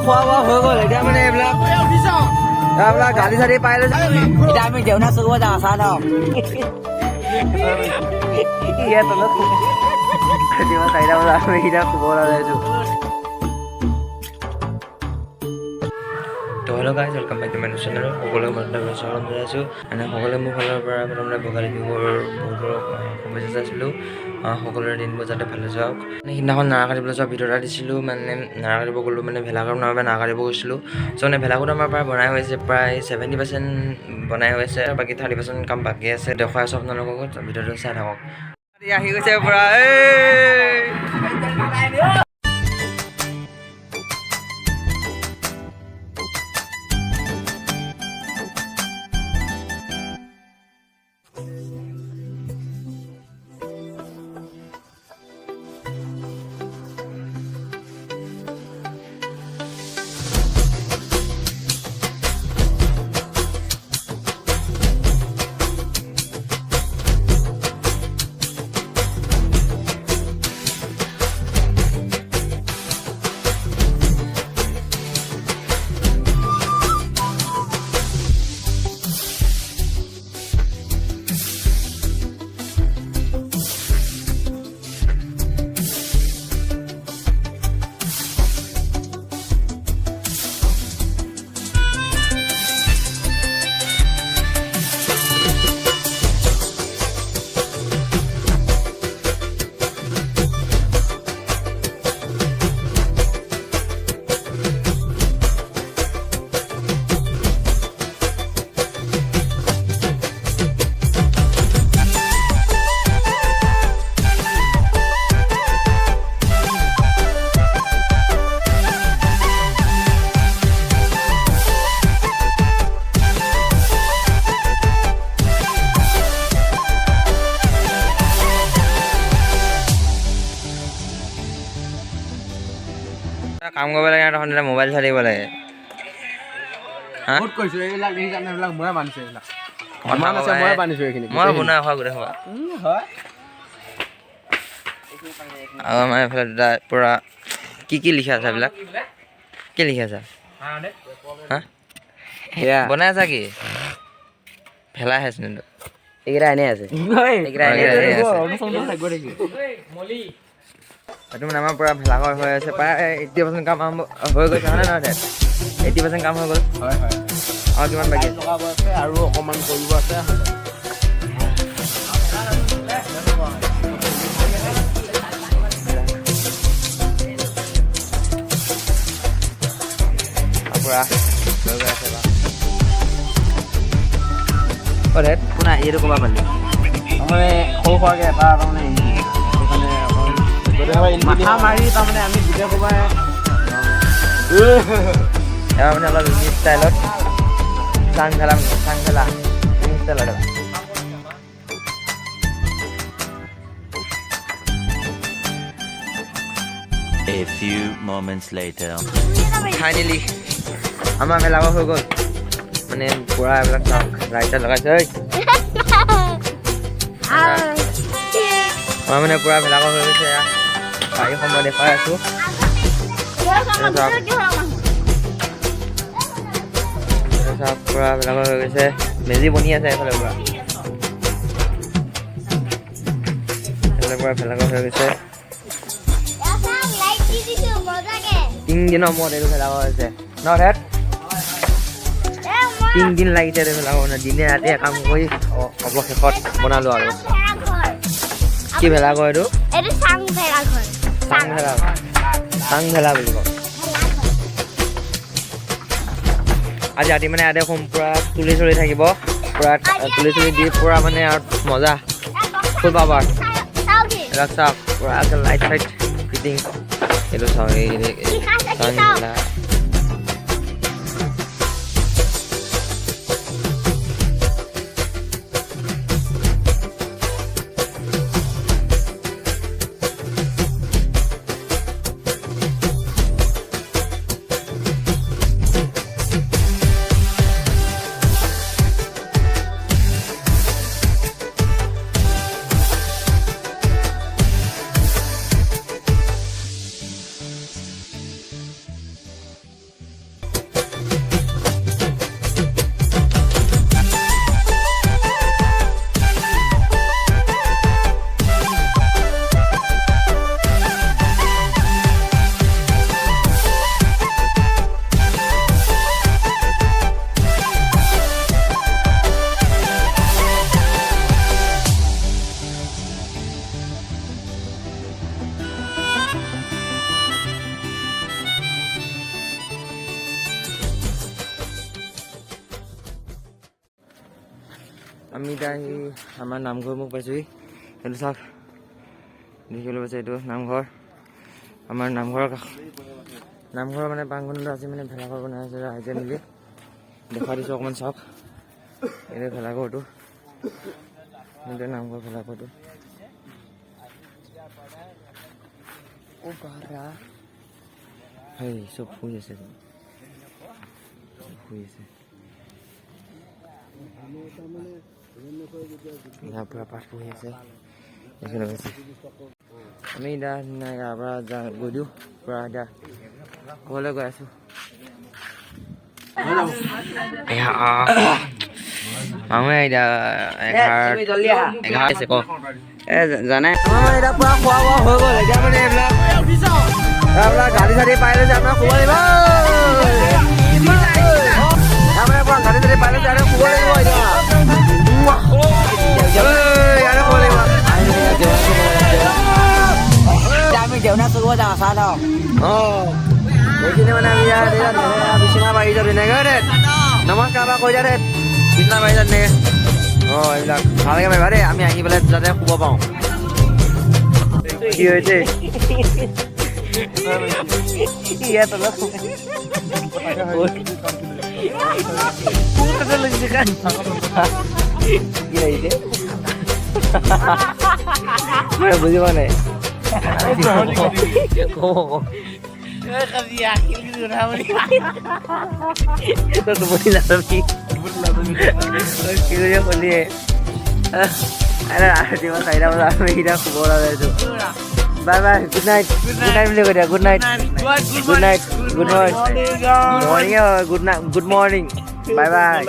খোৱা বোৱা হৈ গ'ল এতিয়া মানে এইবিলাক গাড়ী চাড়ী পাই লৈছে এতিয়া আমি দেউনা চুব যাওঁ চা ন ইয়াত তলত ৰাতিপুৱা 4টা বজাত আমি এতিয়া শুব ওলাইছোঁ তো hello' guys welcome back to my channel সকলোকে মই স্বাগতম জনাইছোঁ মানে সকলোৱে মোৰ ফালৰ পৰা প্ৰথমতে ভোগালী বিহুৰ বহুতো শুভেচ্ছা চাইছিলোঁ সকলোৰে দিনবোৰ যাতে ভালে যাওক মানে সিদিনাখন নাৰা কাটিবলৈ যোৱা ভিডিঅ' এটা দিছিলোঁ মানে নাৰা কাটিব গ'লোঁ মানে ভেলাঘৰ নামৰ নাৰা কাটিব গৈছিলোঁ চ' মানে ভেলাঘৰটো আমাৰ প্ৰায় বনাই হৈছে প্ৰায় 70% বনাই হৈছে বাকী 30% কাম বাকী আছে দেখুৱাই আছোঁ আপোনালোকক ভিডিঅ'টো চাই থাকক আহি গৈছে পূৰা কাম কৰিব লাগে তখন মোবাইল চাই থাকিব লাগে মই বনাই খোৱা গোটেই খোৱা আৰু আমাৰ এইফালে দুটা পূৰা কি লিখা আছে এইবিলাক কি লিখি আছা হা বনাই আছা কি ভেলাই আছে কিন্তু এইকেইটা এনেই আছে এইটো মানে আমাৰ পূৰা ভেলাঘৰ হৈ আছে প্ৰায় 80% কাম আৰম্ভ হৈ গৈছে হয়নে নহয় 80% কাম হৈ গ'ল হয় হয় আৰু কিমান বাকী আছে আৰু অকণমান কৰিব আছে পূৰা হৈ গৈ আছে বাৰু কোনা এইটো ক'বা পালি মানে সৰু সুৰাকৈ এটা তাৰমানে মাথা মাৰি তাৰমানে আমি গোটেই ক'বাই মানে অলপ ইংলিছ ষ্টাইলত চাং খেলা ইংলিছ ষ্টাইলত A few moments later. Finally আমাৰ ভেলাঘৰ হৈ গ'ল মানে পূৰা এইবিলাক চাওক লাইট লগাইছে আমাৰ মানে পূৰা ভেলাঘৰ হৈ গৈছে বাৰী সময় দেখুৱাই আছোঁ পূৰা ভেলাঘৰ হৈ গৈছে মেজি বনি আছে এইফালে পূৰা ভেলাঘৰ হৈ গৈছে 3 দিনৰ মূৰত এইটো ভেলাঘৰ হৈছে ন 3 দিন লাগিছে এইটো ভেলাঘৰ মানে দিনে ৰাতিয়ে কাম কৰি অৱশেষত বনালোঁ আৰু কি ভেলাঘৰ এইটো চাং ভেলা বুলি কয় আজি ৰাতি মানে ইয়াতে শুম পূৰা তুলি চলি থাকিব পূৰা তুলি চলি দি পূৰা মানে আৰু মজা ফুল পাব আৰু এইবিলাক চাওক পূৰা লাইট চাইট ফিটিং এইটো চাওক চাং ভেলা আমি এতিয়া আমাৰ নামঘৰ মোক পাইছোঁহি এইটো চাওক দেখিবলৈ পাইছে এইটো নামঘৰ আমাৰ নামঘৰৰ নামঘৰৰ মানে প্ৰাংগণত আজি মানে ভেলাঘৰ বনাই আছে ৰাইজে মিলি দেখুৱাই দিছোঁ অকণমান চাওক এইটো ভেলাঘৰটো এইটো নামঘৰ ভেলাঘৰটো হেই চব শুই আছে ইয়াৰ পৰা পাঠ পঢ়ি আছে এইখিনি হৈছে আমি এতিয়া ইয়াৰ পৰা গৈ দিওঁ পৰা এতিয়া ঘৰলৈ গৈ আছোঁ মানুহে এতিয়া 11 আছে কওক জানে আমাৰ মানে এতিয়া পুৰা খোৱা বোৱা হৈ গ'ল এতিয়া মানে এইবিলাক গাড়ী চাড়ী পাই লৈছে আপোনাৰ শুব লাগিব মানে পুৰা গাড়ী চাড়ী পাই লৈছে আৰু শুব লাগিব এতিয়া আমি দেউনা চুব যাওঁ চাহ লওঁ এইখিনি মানে আমি বিচনা বাঢ়ি যাওঁ ধুনীয়াকৈ দেই নমস্কাৰ বা কৈ দিয়া দেই বিচনা বাঢ়ি যাওঁ ধুনীয়াকৈ এইবিলাক ভালকৈ মাৰিবা দেই আমি আহি পেলাই যাতে শুব পাওঁ কি হৈছে ইয়াত অলপ বুজি পোৱা নাই ৰাতিপুৱা 4টা বজাত আমি এতিয়া শুব ওলাইছোঁ বাই বাই গুড নাইট বুলি কৈ দিয়া good night good morning good morning bye bye